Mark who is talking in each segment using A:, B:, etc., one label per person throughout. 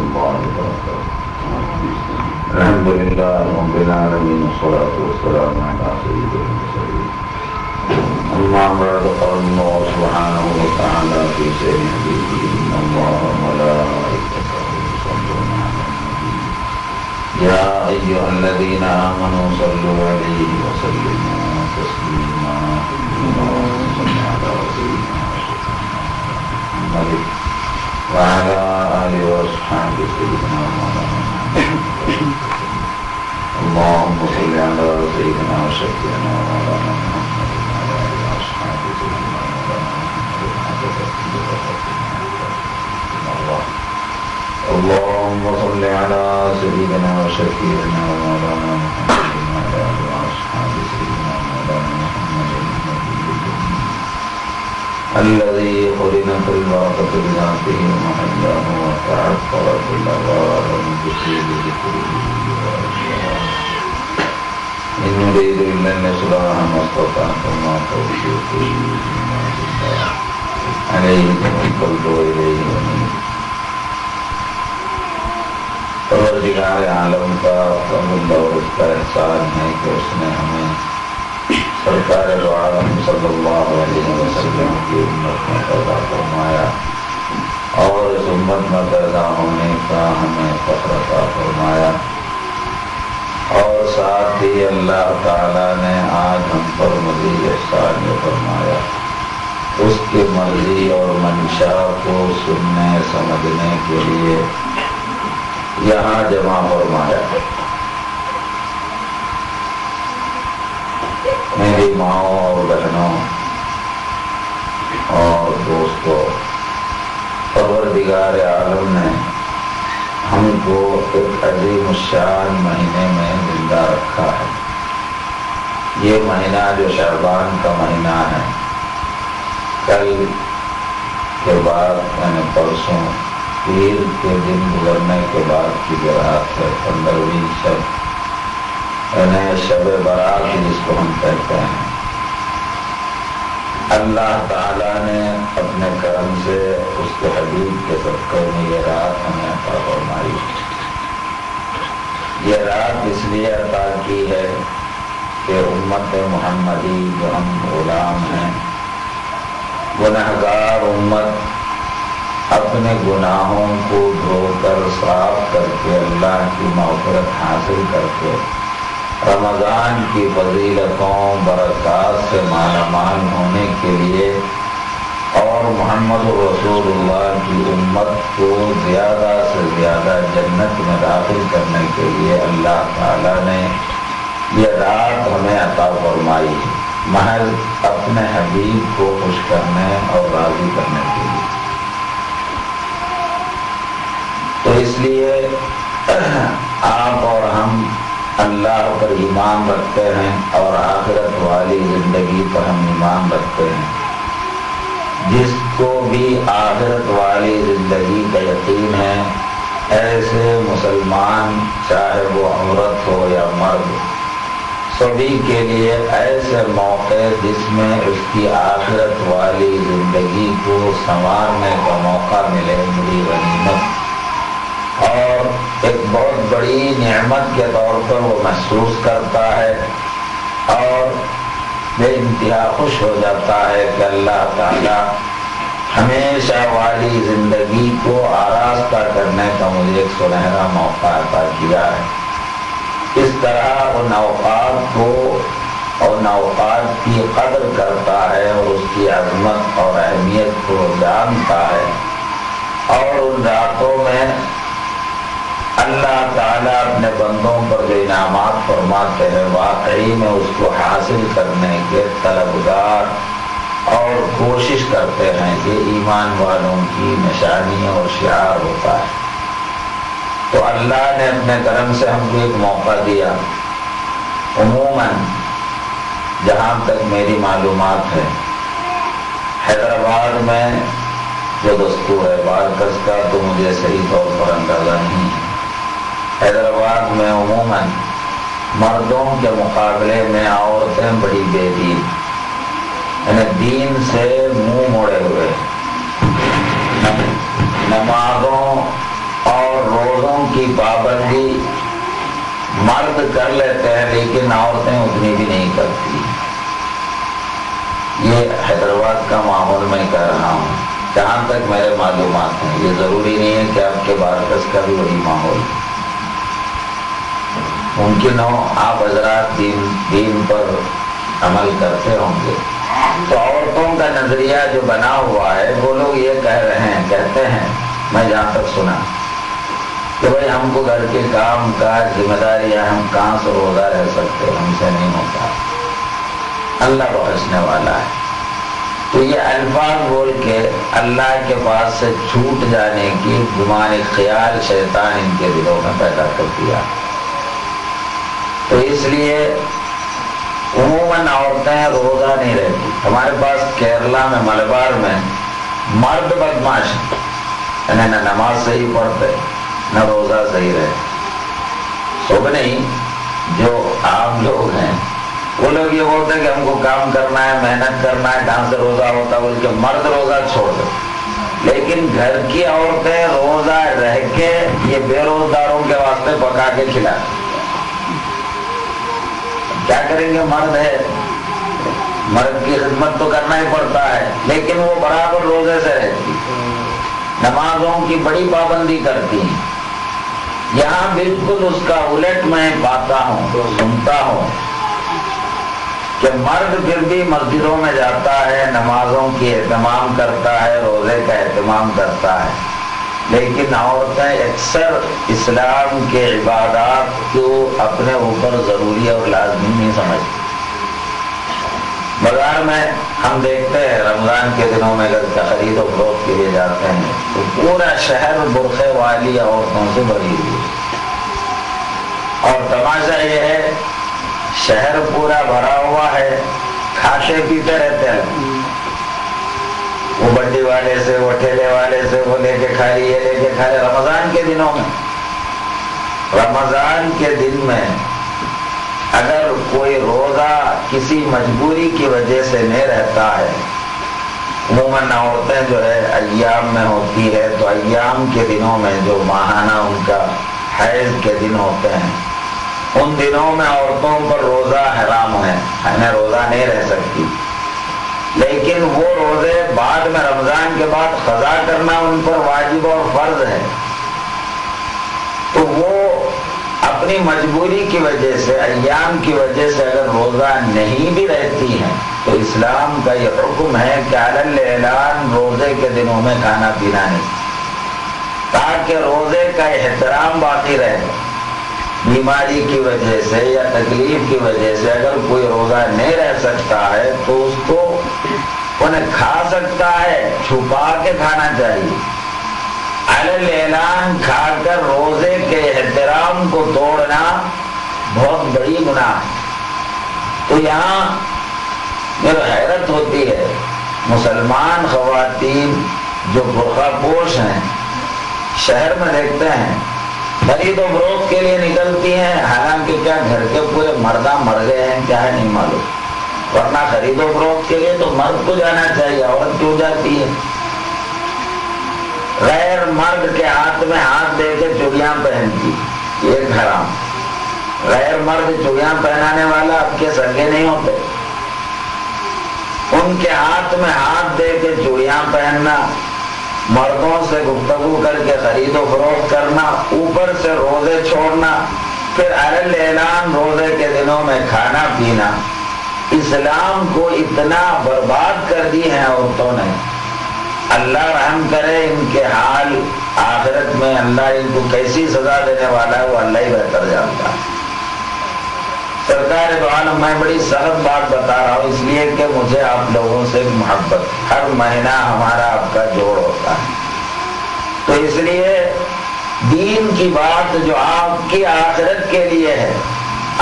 A: الله وبركاته. الحمد لله رب العالمين والصلاة والسلام على سيد المرسلين. أما بعد قال الله سبحانه وتعالى في سير حديثه إن الله وملائكته يصلون على النبي يا أيها الذين آمنوا صلوا عليه وسلموا تسليما. اللهم صل على سيدنا محمد وعلى آله وأصحابه سيدنا مولانا محمد. اللهم صل على سيدنا وشفيعنا مولانا محمد وعلى آله وأصحابه سيدنا مولانا محمد. اللهم صل على سيدنا وشفيعنا مولانا محمد وعلى آله وأصحابه سيدنا مولانا محمد الذي قرنت البركة بذاته ومحله وتعطرت الأغار من بسيط ذكره إن نريد إلا الإصلاح ما استطعت وما توفيقي إلا بالله عليه توكلت وإليه أنيب. پروردگار عالم کا فضل اور اس کا احسان ہے کہ اس نے ہمیں سرکار دو عالم صلی اللہ علیہ وسلم کی امت میں پیدا فرمایا اور اس امت میں پیدا ہونے کا ہمیں فخر عطا فرمایا، اور ساتھ ہی اللہ تعالیٰ نے آج ہم پر مزید احسان یہ فرمایا، اس کی مرضی اور منشا کو سننے سمجھنے کے لیے یہاں جمع فرمایا۔ میری ماؤں اور بہنوں اور دوستوں، پروردگار عالم نے ہم کو ایک عظیم الشان مہینے میں زندہ رکھا ہے۔ یہ مہینہ جو شعبان کا مہینہ ہے، کل کے بعد یعنی پرسوں پیر کے دن گزرنے کے بعد کی جو رات ہے، 15ویں شب یعنی شب برات جس کو ہم کہتے ہیں، اللہ تعالیٰ نے اپنے کرم سے اس کے حبیب کے صدقے میں یہ رات ہمیں عطا فرمائی۔ یہ رات اس لیے عطا کی ہے کہ امت محمدی جو ہم غلام ہیں، گنہگار امت، اپنے گناہوں کو دھو کر صاف کر کے اللہ کی مغفرت حاصل کر کے رمضان کی فضیلتوں برکات سے مالا مال ہونے کے لیے اور محمد رسول اللہ کی امت کو زیادہ سے زیادہ جنت میں داخل کرنے کے لیے اللہ تعالیٰ نے یہ رات ہمیں عطا فرمائی، محض اپنے حبیب کو خوش کرنے اور راضی کرنے کے لیے۔ تو اس لیے آپ اور ہم اللہ پر ایمان رکھتے ہیں اور آخرت والی زندگی پر ہم ایمان رکھتے ہیں۔ جس کو بھی آخرت والی زندگی کا یقین ہے، ایسے مسلمان چاہے وہ عورت ہو یا مرد، سبھی کے لیے ایسے موقع جس میں اس کی آخرت والی زندگی کو سنوارنے کا موقع ملے، بڑی غنیمت اور ایک بہت بڑی نعمت کے طور پر وہ محسوس کرتا ہے اور بے انتہا خوش ہو جاتا ہے کہ اللہ تعالیٰ ہمیشہ والی زندگی کو آراستہ کرنے کا مجھے ایک سنہرا موقع عطا کیا ہے۔ اس طرح ان اوقات کو اور ان اوقات کی قدر کرتا ہے اور اس کی عظمت اور اہمیت کو جانتا ہے، اور ان راتوں میں اللہ تعالیٰ اپنے بندوں پر جو انعامات فرماتے ہیں واقعی میں اس کو حاصل کرنے کے طلبگار اور کوشش کرتے ہیں۔ یہ ایمان والوں کی نشانی اور شعار ہوتا ہے۔ تو اللہ نے اپنے کرم سے ہم کو ایک موقع دیا۔ عموماً جہاں تک میری معلومات ہے، حیدرآباد میں جو دستور ہے بارکس کا تو مجھے صحیح طور پر اندازہ نہیں ہے، حیدرآباد میں عموماً مردوں کے مقابلے میں عورتیں بڑی بے دین، یعنی دین سے منہ موڑے ہوئے، نمازوں اور مرد کر لیتے ہیں لیکن عورتیں اتنی بھی نہیں کرتی. یہ حیدرآباد کا ماحول میں کہہ رہا ہوں جہاں تک میرے معلومات ہیں. یہ ضروری نہیں ہے کہ آپ کے بارکس کا بھی وہی ماحول. ممکن ہو آپ حضرات دین پر عمل کرتے ہوں گے تو عورتوں کا نظریہ جو بنا ہوا ہے وہ لوگ یہ کہتے ہیں میں جہاں تک سنا کہ بھائی ہم کو گھر کے کام کاج ذمہ داریاں ہم کہاں سے روزہ رہ سکتے, ہم سے نہیں ہوتا, اللہ بخشنے والا ہے. تو یہ الفاظ بول کے اللہ کے پاس سے چھوٹ جانے کی گمان خیال شیطان ان کے دلوں میں پیدا کر دیا. تو اس لیے عموماً عورتیں روزہ نہیں رہتی. ہمارے پاس کیرلا میں ملبار میں مرد بدماش یعنی نہ نماز صحیح پڑھتے نہ روزہ صحیح رہے. سب نہیں, جو عام لوگ ہیں وہ لوگ یہ بولتے ہیں کہ ہم کو کام کرنا ہے, محنت کرنا ہے, کہاں سے روزہ ہوتا بول کے مرد روزہ چھوڑ دو. لیکن گھر کی عورتیں روزہ رہ کے یہ بے روزگاروں کے واسطے پکا کے کھلا. کیا کریں گے, مرد ہے, مرد کی خدمت تو کرنا ہی پڑتا ہے لیکن وہ برابر روزے سے رہتی, نمازوں کی بڑی پابندی کرتی ہیں. یہاں بالکل اس کا الٹ میں پاتا ہوں, سنتا ہوں کہ مرد پھر بھی مسجدوں میں جاتا ہے, نمازوں کی اہتمام کرتا ہے, روزے کا اہتمام کرتا ہے, لیکن عورتیں اکثر اسلام کے عبادات کو اپنے اوپر ضروری اور لازمی نہیں سمجھتی. بازار میں ہم دیکھتے ہیں رمضان کے دنوں میں اگر خرید و فروخت کے لیے جاتے ہیں تو پورا شہر برقعے والی عورتوں سے بھری ہوئی. اور تماشا یہ ہے شہر پورا بھرا ہوا ہے, کھاتے پیتے رہتے ہیں, وہ بنڈی والے سے, وہ ٹھیلے والے سے, وہ لے کے کھا رہی, یہ لے کے کھا رہے. رمضان کے دنوں میں, رمضان کے دن میں اگر کوئی روزہ کسی مجبوری کی وجہ سے نہیں رہتا ہے, عموماً عورتیں جو ہے ایام میں ہوتی ہے تو ایام کے دنوں میں جو ماہانہ ان کا حیض کے دن ہوتے ہیں ان دنوں میں عورتوں پر روزہ حرام ہے, یعنی روزہ نہیں رہ سکتی. لیکن وہ روزے بعد میں رمضان کے بعد قضا کرنا ان پر واجب اور فرض ہے. تو وہ اپنی مجبوری کی وجہ سے, ایام کی وجہ سے اگر روزہ نہیں بھی رہتی ہیں تو اسلام کا یہ حکم ہے کہ علی الاعلان روزے کے دنوں میں کھانا پینا نہیں, تاکہ روزے کا احترام باقی رہے. بیماری کی وجہ سے یا تکلیف کی وجہ سے اگر کوئی روزہ نہیں رہ سکتا ہے تو اس کو انہیں کھا سکتا ہے, چھپا کے کھانا چاہیے. علی الاعلان کھا کر روزے کے احترام کو توڑنا بہت بڑی گناہ ہے. تو یہاں میرے حیرت ہوتی ہے, مسلمان خواتین جو برقع پوش ہیں شہر میں دیکھتے ہیں خرید و فروخت کے لیے نکلتی ہیں, حالانکہ کیا گھر کے پورے مردہ مر گئے ہیں کیا ہے نہیں معلوم, ورنہ خرید و فروخت کے لیے تو مرد کو جانا چاہیے, عورت کیوں جاتی ہے. غیر مرد کے ہاتھ میں ہاتھ دے کے چوڑیاں پہنتی, یہ حرام. غیر مرد چوڑیاں پہنانے والا آپ کے سگے نہیں ہوتے, ان کے ہاتھ میں ہاتھ دے کے چوڑیاں پہننا, مردوں سے گفتگو کر کے خرید و فروخت کرنا, اوپر سے روزے چھوڑنا, پھر علی الاعلان روزے کے دنوں میں کھانا پینا, اسلام کو اتنا برباد کر دی ہیں عورتوں نے. اللہ رحم کرے ان کے حال آخرت میں, اللہ ان کو کیسی سزا دینے والا ہے وہ اللہ ہی بہتر جانتا ہے. سرکار دو عالم, میں بڑی سخت بات بتا رہا ہوں اس لیے کہ مجھے آپ لوگوں سے محبت, ہر مہینہ ہمارا آپ کا جوڑ ہوتا ہے. تو اس لیے دین کی بات جو آپ کی آخرت کے لیے ہے,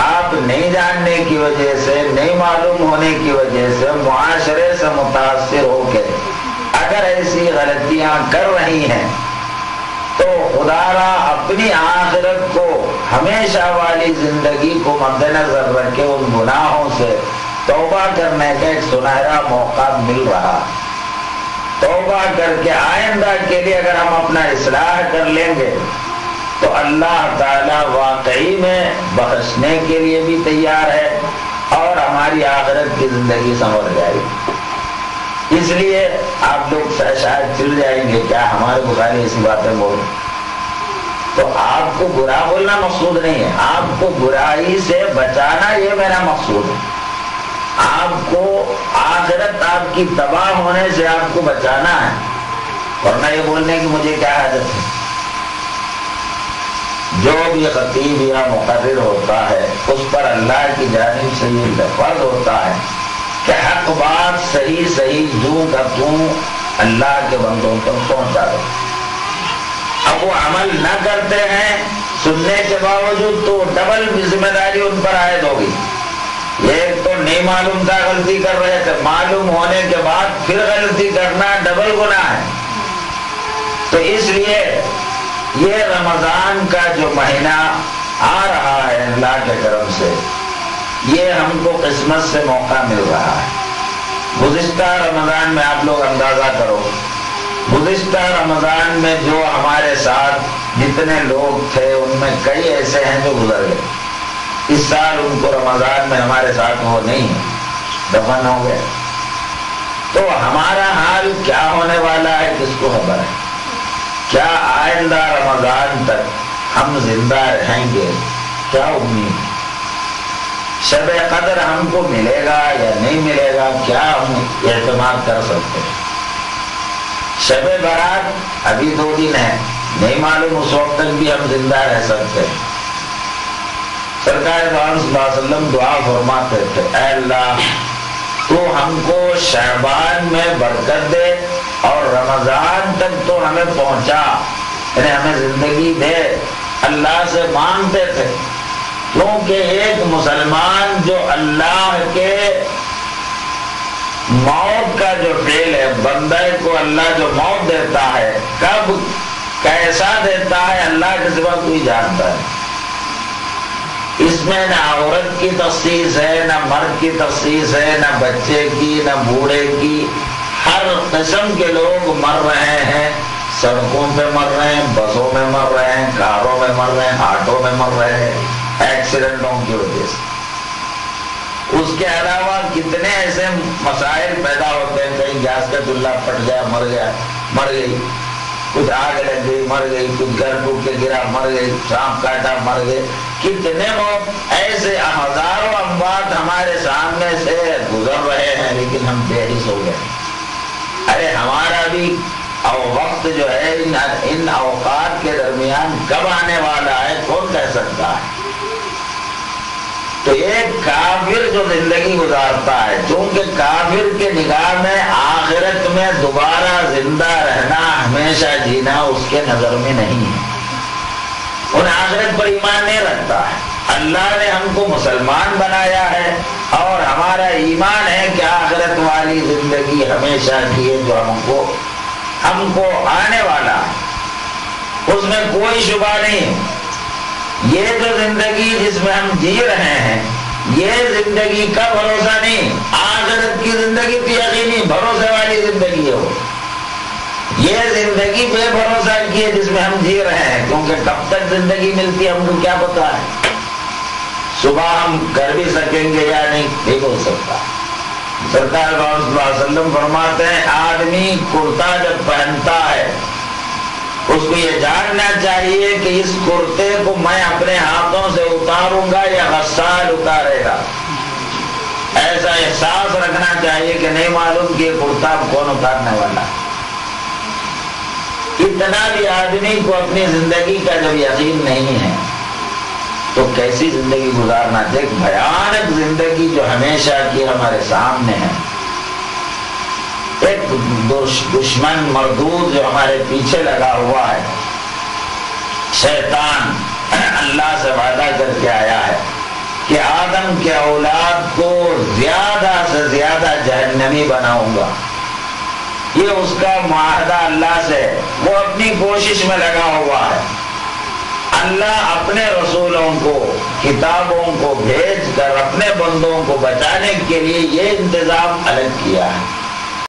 A: آپ نہیں جاننے کی وجہ سے, نہیں معلوم ہونے کی وجہ سے, معاشرے سے متاثر ہو کے اگر ایسی غلطیاں کر رہی ہیں تو خدا را اپنی آخرت کو, ہمیشہ والی زندگی کو مد نظر رکھے ان گناہوں سے توبہ کرنے کا ایک سنہرا موقع مل رہا. توبہ کر کے آئندہ کے لیے اگر ہم اپنا اصلاح کر لیں گے تو اللہ تعالیٰ واقعی میں بخشنے کے لیے بھی تیار ہے اور ہماری آخرت کی زندگی سنور جائے گی۔ اس لیے آپ لوگ شاید چڑ جائیں گے، کیا ہمارے بخاری ایسی باتیں بول، تو آپ کو برا بولنا مقصود نہیں ہے، آپ کو برائی سے بچانا یہ میرا مقصود ہے۔ آپ کو آخرت آپ کی تباہ ہونے سے آپ کو بچانا ہے، ورنہ یہ بولنے کی مجھے کیا حاجت ہے۔ جو بھی خطیب یا مقرر ہوتا ہے اس پر اللہ کی جانب سے یہ فرض ہوتا ہے کہ حق بات صحیح صحیح جو کا توں اللہ کے بندوں تک پہنچا دے۔ اب وہ عمل نہ کرتے ہیں سننے کے باوجود تو ڈبل ذمہ داری ان پر عائد ہوگی۔ ایک تو نہیں معلوم تھا غلطی کر رہے تھے، معلوم ہونے کے بعد پھر غلطی کرنا ڈبل گناہ ہے۔ تو اس لیے یہ رمضان کا جو مہینہ آ رہا ہے اللہ کے کرم سے، یہ ہم کو قسمت سے موقع مل رہا ہے۔ گزشتہ رمضان میں آپ لوگ اندازہ کرو، گزشتہ رمضان میں جو ہمارے ساتھ جتنے لوگ تھے ان میں کئی ایسے ہیں جو گزر گئے۔ اس سال ان کو رمضان میں ہمارے ساتھ وہ نہیں ہے، دفن ہو گئے۔ تو ہمارا حال کیا ہونے والا ہے کس کو خبر ہے؟ کیا آئندہ رمضان تک ہم زندہ رہیں گے؟ کیا امید؟ شب قدر ہم کو ملے گا یا نہیں ملے گا، کیا ہم اعتماد کر سکتے ہیں؟ شب برات ابھی 2 دن ہے، نہیں معلوم اس وقت تک بھی ہم زندہ رہ سکتے ہیں۔ سرکار صلی اللہ علیہ وسلم دعا فرماتے تھے، اے اللہ تو ہم کو شعبان میں برکت دے اور رمضان تک تو ہمیں پہنچا، یعنی ہمیں زندگی دے۔ اللہ سے مانگتے تھے، کیونکہ ایک مسلمان جو اللہ کے موت کا جو فعل ہے، بندے کو اللہ جو موت دیتا ہے کب کیسا دیتا ہے اللہ کے سوا کوئی جانتا ہے۔ اس میں نہ عورت کی تخصیص ہے، نہ مرد کی تخصیص ہے، نہ بچے کی، نہ بوڑھے کی، ہر قسم کے لوگ مر رہے ہیں، سڑکوں پہ مر رہے ہیں، بسوں میں مر رہے ہیں، کاروں میں مر رہے ہیں، آٹو میں مر رہے ہیں ایکسیڈنٹوں کی وجہ سے۔ اس کے علاوہ کتنے ایسے مسائل پیدا ہوتے ہیں، کہیں گیس کا چولہا پھٹ گیا مر گیا، مر گئی، کچھ آگ لگ گئی مر گئی، کچھ گھر ٹوٹ کے گرا مر گئی، سانپ کاٹا مر گئے، کتنے موت ایسے ہزاروں اموات ہمارے سامنے سے گزر رہے ہیں، لیکن ہم بے حس ہو گئے۔ ارے ہمارا بھی وقت جو ہے ان اوقات کے درمیان کب آنے والا ہے کون کہہ سکتا ہے؟ تو ایک کافر جو زندگی گزارتا ہے، چونکہ کافر کے نگاہ میں آخرت میں دوبارہ زندہ رہنا، ہمیشہ جینا اس کے نظر میں نہیں ہے، ان آخرت پر ایمان نہیں رکھتا ہے۔ اللہ نے ہم کو مسلمان بنایا ہے اور ہمارا ایمان ہے کہ آخرت والی زندگی ہمیشہ کی ہے جو ہم کو آنے والا ہے، اس میں کوئی شبہ نہیں۔ یہ جو زندگی جس میں ہم جی رہے ہیں، یہ زندگی کا بھروسہ نہیں، آخرت کی زندگی تو یقینی بھروسے والی زندگی ہے۔ یہ زندگی بے بھروسہ کی ہے جس میں ہم جی رہے ہیں، کیونکہ کب تک زندگی ملتی ہے ہم کو کیا پتا ہے، صبح ہم کر بھی سکیں گے یا نہیں ہو سکتا۔ سرکار صلی اللہ علیہ وسلم فرماتے ہیں، آدمی کرتا جب پہنتا ہے اس کو یہ جاننا چاہیے کہ اس کرتے کو میں اپنے ہاتھوں سے اتاروں گا یا غسال اتارے گا۔ ایسا احساس رکھنا چاہیے کہ نہیں معلوم کہ یہ کرتا کون اتارنے والا۔ اتنا بھی آدمی کو اپنی زندگی کا جب یقین نہیں ہے تو کیسی زندگی گزارنا؟ ایک بھیانک زندگی جو ہمیشہ کی ہمارے سامنے ہے، ایک دشمن مردود جو ہمارے پیچھے لگا ہوا ہے، شیطان اللہ سے وعدہ کر کے آیا ہے کہ آدم کے اولاد کو زیادہ سے زیادہ جہنمی بناؤں گا، یہ اس کا معاہدہ اللہ سے، وہ اپنی کوشش میں لگا ہوا ہے۔ اللہ اپنے رسولوں کو، کتابوں کو بھیج کر اپنے بندوں کو بچانے کے لیے یہ انتظام الگ کیا ہے۔